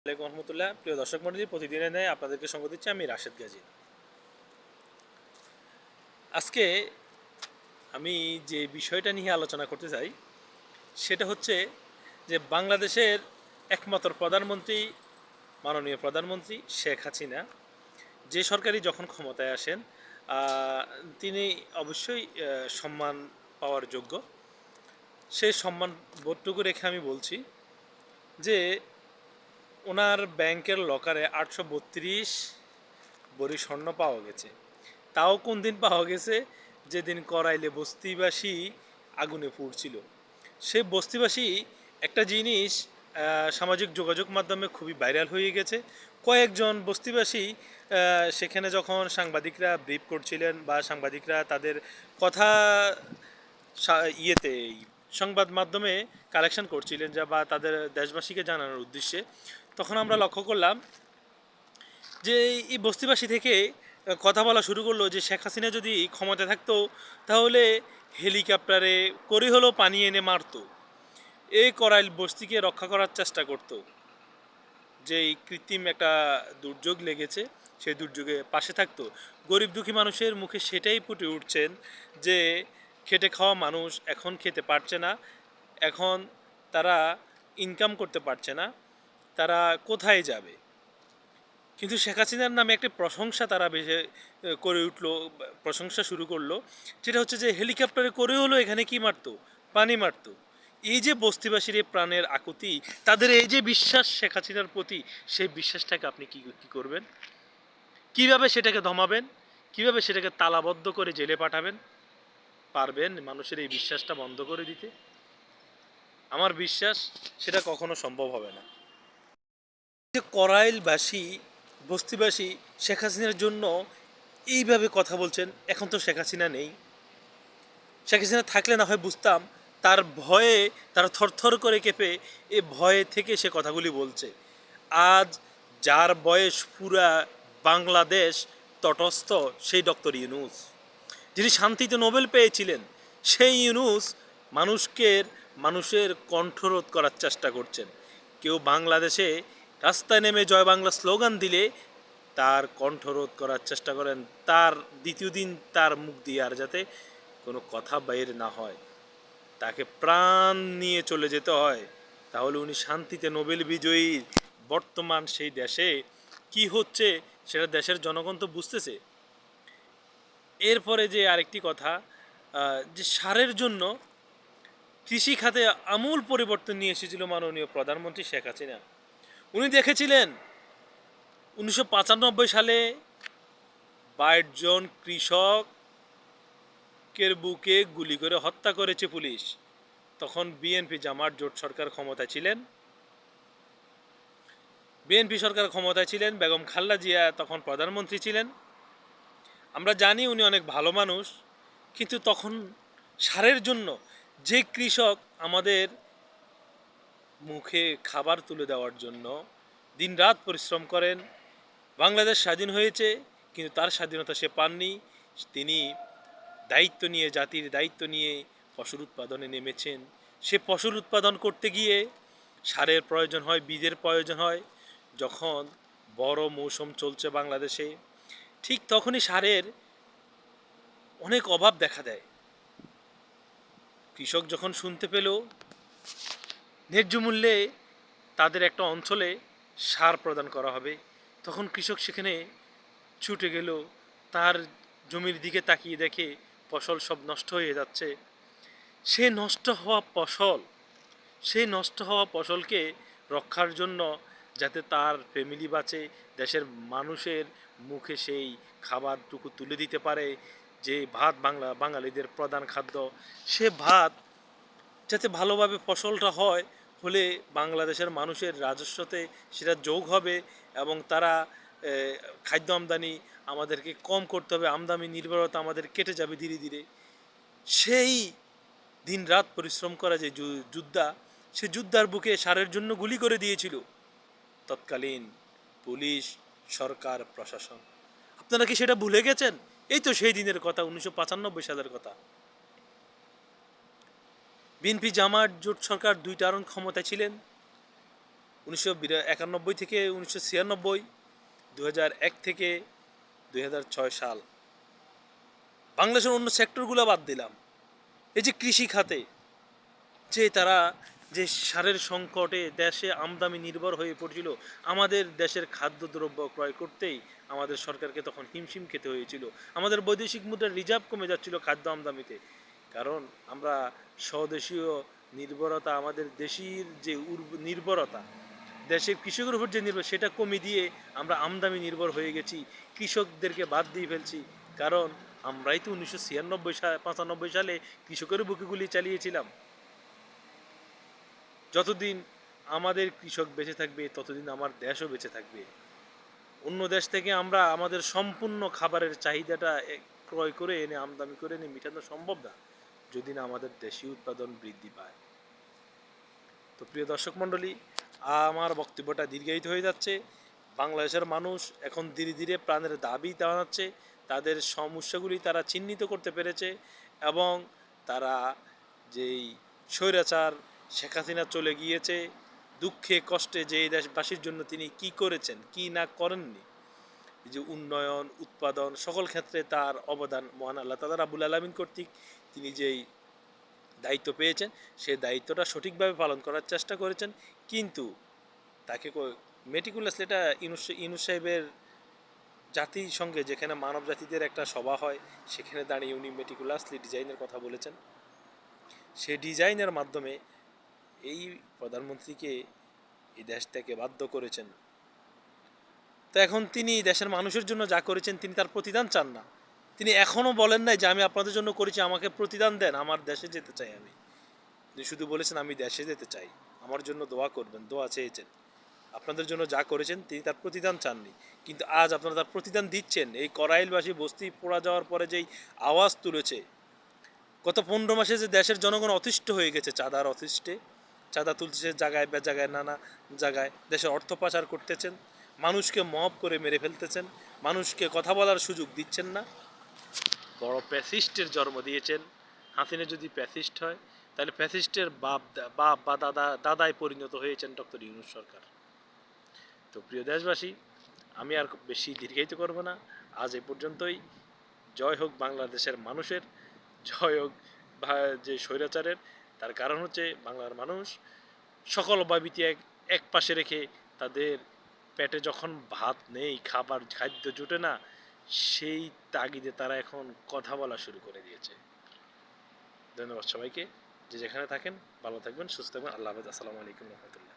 আসসালামু আলাইকুম রহমতুল্লাহ। প্রিয় দর্শক মণ্ডলী, প্রতিদিনের ন্যায় আপনাদেরকে সঙ্গ দিচ্ছি আমি রাশেদ গাজী। আজকে আমি যে বিষয়টা নিয়ে আলোচনা করতে চাই সেটা হচ্ছে যে বাংলাদেশের একমাত্র প্রধানমন্ত্রী, মাননীয় প্রধানমন্ত্রী শেখ হাসিনা যে সরকারি যখন ক্ষমতায় আসেন তিনি অবশ্যই সম্মান পাওয়ার যোগ্য। সেই সম্মান বোধটুকু রেখে আমি বলছি যে ওনার ব্যাংকের লকারে 832 ভরি স্বর্ণ পাওয়া গেছে। তাও কোন দিন পাওয়া গেছে? যেদিন করাইলে বস্তিবাসী আগুনে পুড়ছিল। সেই বস্তিবাসী একটা জিনিস সামাজিক যোগাযোগ মাধ্যমে খুবই ভাইরাল হয়ে গেছে। কয়েকজন বস্তিবাসী সেখানে যখন সাংবাদিকরা ব্রিফ করছিলেন বা সাংবাদিকরা তাদের কথা ইয়েতে সংবাদ মাধ্যমে কালেকশন করছিলেন যা বা তাদের দেশবাসীকে জানানোর উদ্দেশ্যে, তখন আমরা লক্ষ্য করলাম যে এই বস্তিবাসী থেকে কথা বলা শুরু করলো যে শেখ হাসিনা যদি ক্ষমতায় থাকতো তাহলে হেলিকপ্টারে করে হলেও পানি এনে মারতো, এই করাইল বস্তিকে রক্ষা করার চেষ্টা করত। যেই কৃত্রিম একটা দুর্যোগ লেগেছে সেই দুর্যোগে পাশে থাকতো। গরিব দুঃখী মানুষের মুখে সেটাই ফুটে উঠছেন যে খেটে খাওয়া মানুষ এখন খেতে পারছে না, এখন তারা ইনকাম করতে পারছে না, তারা কোথায় যাবে? কিন্তু শেখ হাসিনার নামে একটা প্রশংসা তারা বেশি করে উঠলো, প্রশংসা শুরু করলো, যেটা হচ্ছে যে হেলিকপ্টারে করে হলো এখানে কি মারতো? পানি মারতো। এই যে বস্তিবাসীর এই প্রাণের আকুতি, তাদের এই যে বিশ্বাস শেখ হাসিনার প্রতি, সেই বিশ্বাসটাকে আপনি কি কি করবেন? কিভাবে সেটাকে দমাবেন? কিভাবে সেটাকে তালাবদ্ধ করে জেলে পাঠাবেন? পারবেন মানুষের এই বিশ্বাসটা বন্ধ করে দিতে? আমার বিশ্বাস সেটা কখনো সম্ভব হবে না। যে করাইলবাসী, বস্তিবাসী শেখ হাসিনার জন্য এইভাবে কথা বলছেন, এখন তো শেখ হাসিনা নেই। শেখ হাসিনা থাকলে না হয় বুঝতাম, তার ভয়ে তারা থরথর করে কেঁপে এ ভয়ে থেকে সে কথাগুলি বলছে। আজ যার বয়স পুরা বাংলাদেশ তটস্থ, সেই ডক্টর ইউনূস, যিনি শান্তিতে নোবেল পেয়েছিলেন, সেই ইউনূস মানুষের কণ্ঠরোধ করার চেষ্টা করছেন। কেউ বাংলাদেশে রাস্তায় নেমে জয় বাংলা স্লোগান দিলে তার কণ্ঠরোধ করার চেষ্টা করেন, তার দ্বিতীয় দিন তার মুখ দিয়ে আর যাতে কোনো কথা বাইর না হয়, তাকে প্রাণ নিয়ে চলে যেতে হয়। তাহলে উনি শান্তিতে নোবেল বিজয়ী বর্তমান সেই দেশে কি হচ্ছে সেটা দেশের জনগণ তো বুঝতেছে। এরপরে যে আরেকটি কথা, যে সারের জন্য কৃষি খাতে আমূল পরিবর্তন নিয়ে এসেছিল মাননীয় প্রধানমন্ত্রী শেখ হাসিনা। উনি দেখেছিলেন 1995 সালে 22 জন কৃষকের বুকে গুলি করে হত্যা করেছে পুলিশ। তখন বিএনপি জামাত জোট সরকার ক্ষমতায় ছিলেন। বিএনপি সরকার ক্ষমতায় ছিলেন, বেগম খালেদা জিয়া তখন প্রধানমন্ত্রী ছিলেন। আমরা জানি উনি অনেক ভালো মানুষ, কিন্তু তখন সারের জন্য যে কৃষক আমাদের মুখে খাবার তুলে দেওয়ার জন্য দিনরাত পরিশ্রম করেন, বাংলাদেশ স্বাধীন হয়েছে কিন্তু তার স্বাধীনতা সে পাননি। তিনি দায়িত্ব নিয়ে, জাতির দায়িত্ব নিয়ে ফসল উৎপাদনে নেমেছেন। সে ফসল উৎপাদন করতে গিয়ে সারের প্রয়োজন হয়, বীজের প্রয়োজন হয়। যখন বড় মৌসুম চলছে বাংলাদেশে, ঠিক তখনই সারের অনেক অভাব দেখা দেয়। কৃষক যখন শুনতে পেল ন্যায্য মূল্যে তাদের একটা অঞ্চলে সার প্রদান করা হবে, তখন কৃষক সেখানে ছুটে গেল। তার জমির দিকে তাকিয়ে দেখে ফসল সব নষ্ট হয়ে যাচ্ছে। সে নষ্ট হওয়া ফসল সেই নষ্ট হওয়া ফসলকে রক্ষার জন্য, যাতে তার ফ্যামিলি বাঁচে, দেশের মানুষের মুখে সেই খাবারটুকু তুলে দিতে পারে, যে ভাত বাঙালিদের প্রধান খাদ্য, সে ভাত যাতে ভালোভাবে ফসলটা হয়, হলে বাংলাদেশের মানুষের রাজস্বতে সেটা যোগ হবে এবং তারা খাদ্য আমদানি আমাদেরকে কম করতে হবে, আমদানি নির্ভরতা আমাদের কেটে যাবে ধীরে ধীরে। সেই দিনরাত পরিশ্রম করা যে যোদ্ধা, সে যোদ্ধার বুকে সারের জন্য গুলি করে দিয়েছিল তৎকালীন পুলিশ, সরকার, প্রশাসন। আপনারা কি সেটা ভুলে গেছেন? এই তো সেই দিনের কথা, 1995 সালের কথা। বিএনপি জামাত জোট সরকার 2 টার্ম ক্ষমতায় ছিলেন। 1991 থেকে 1996, 2001 থেকে 2006 সাল, বাংলাদেশের অন্য সেক্টরগুলো বাদ দিলাম, এই যে কৃষি খাতে যে তারা যে সারের সংকটে দেশে আমদানি নির্ভর হয়ে পড়ছিল, আমাদের দেশের খাদ্যদ্রব্য ক্রয় করতেই আমাদের সরকারকে তখন হিমশিম খেতে হয়েছিল। আমাদের বৈদেশিক মুদ্রার রিজার্ভ কমে যাচ্ছিল খাদ্য আমদানিতে, কারণ আমরা স্বদেশীয় নির্ভরতা, আমাদের দেশির যে নির্ভরতা, দেশের কৃষকের উপর যে নির্ভর, সেটা কমে দিয়ে আমরা আমদানি নির্ভর হয়ে গেছি, কৃষকদেরকে বাদ দিয়ে ফেলছি। কারণ আমরাই তো 1995 সালে কৃষকের বুকে গুলি চালিয়েছিলাম। যতদিন আমাদের কৃষক বেঁচে থাকবে ততদিন আমার দেশও বেঁচে থাকবে। অন্য দেশ থেকে আমরা আমাদের সম্পূর্ণ খাবারের চাহিদাটা ক্রয় করে এনে, আমদানি করে এনে মেটানো সম্ভব না যদি না আমাদের দেশি উৎপাদন বৃদ্ধি পায়। তো প্রিয় দর্শক মণ্ডলী, আমার বক্তব্যটা দীর্ঘায়িত হয়ে যাচ্ছে। বাংলাদেশের মানুষ এখন ধীরে ধীরে প্রাণের দাবি জানাচ্ছে, তাদের সমস্যাগুলি তারা চিহ্নিত করতে পেরেছে, এবং তারা যেই স্বৈরাচার শেখ হাসিনা চলে গিয়েছে, দুঃখে কষ্টে যে এই দেশবাসীর জন্য তিনি কি করেছেন, কি না করেননি, এই যে উন্নয়ন, উৎপাদন, সকল ক্ষেত্রে তার অবদান মহান আল্লাহ তাআলা রাব্বুল আলামিন কর্তৃক তিনি যেই দায়িত্ব পেয়েছেন, সেই দায়িত্বটা সঠিকভাবে পালন করার চেষ্টা করেছেন। কিন্তু তাকে মেটিকুলাসলি, এটা ইউনূস সাহেবের জাতিসংঘে যেখানে মানব জাতিদের একটা সভা হয়, সেখানে দাঁড়িয়ে উনি মেটিকুলাসলি ডিজাইনের কথা বলেছেন। সেই ডিজাইনের মাধ্যমে এই প্রধানমন্ত্রীকে এই দেশ থেকে বাধ্য করেছেন। তো এখন তিনি দেশের মানুষের জন্য যা করেছেন, তিনি তার প্রতিদান চান না। তিনি এখনও বলেন নাই যে আমি আপনাদের জন্য করেছি, আমাকে প্রতিদান দেন, আমার দেশে যেতে চাই আমি। তিনি শুধু বলেছেন আমি দেশে যেতে চাই, আমার জন্য দোয়া করবেন, দোয়া চেয়েছেন। আপনাদের জন্য যা করেছেন তিনি তার প্রতিদান চাননি। কিন্তু আজ আপনারা তার প্রতিদান দিচ্ছেন। এই করাইলবাসী বস্তি পোড়া যাওয়ার পরে যেই আওয়াজ তুলেছে, গত 15 মাসে যে দেশের জনগণ অতিষ্ঠ হয়ে গেছে, চাঁদার অতিষ্ঠে, চাঁদা তুলছে জায়গায় জায়গায়, নানা জায়গায় দেশের অর্থ পাচার করতেছেন, মানুষকে মব করে মেরে ফেলতেছেন, মানুষকে কথা বলার সুযোগ দিচ্ছেন না, বড় প্যাসিস্টের জন্ম দিয়েছেন। হাসিনা যদি প্যাসিস্ট হয়, তাহলে প্যাসিস্টের বাপ বাপ বা দাদায় পরিণত হয়েছেন ডক্টর ইউনূস সরকার। তো প্রিয় দেশবাসী, আমি আর বেশি দীর্ঘায়িত করব না, আজ এ পর্যন্তই। জয় হোক বাংলাদেশের মানুষের, জয় হোক যে স্বৈরাচারের। তার কারণ হচ্ছে বাংলার মানুষ সকল ভাবিতে এক পাশে রেখে, তাদের পেটে যখন ভাত নেই, খাদ্য জুটে না, সেই তাগিদে তারা এখন কথা বলা শুরু করে দিয়েছে। ধন্যবাদ সবাইকে, যে যেখানে থাকেন ভালো থাকবেন, সুস্থ থাকবেন। আল্লাহ হাফেজ। আসসালামু আলাইকুম রহমতুল্লাহ।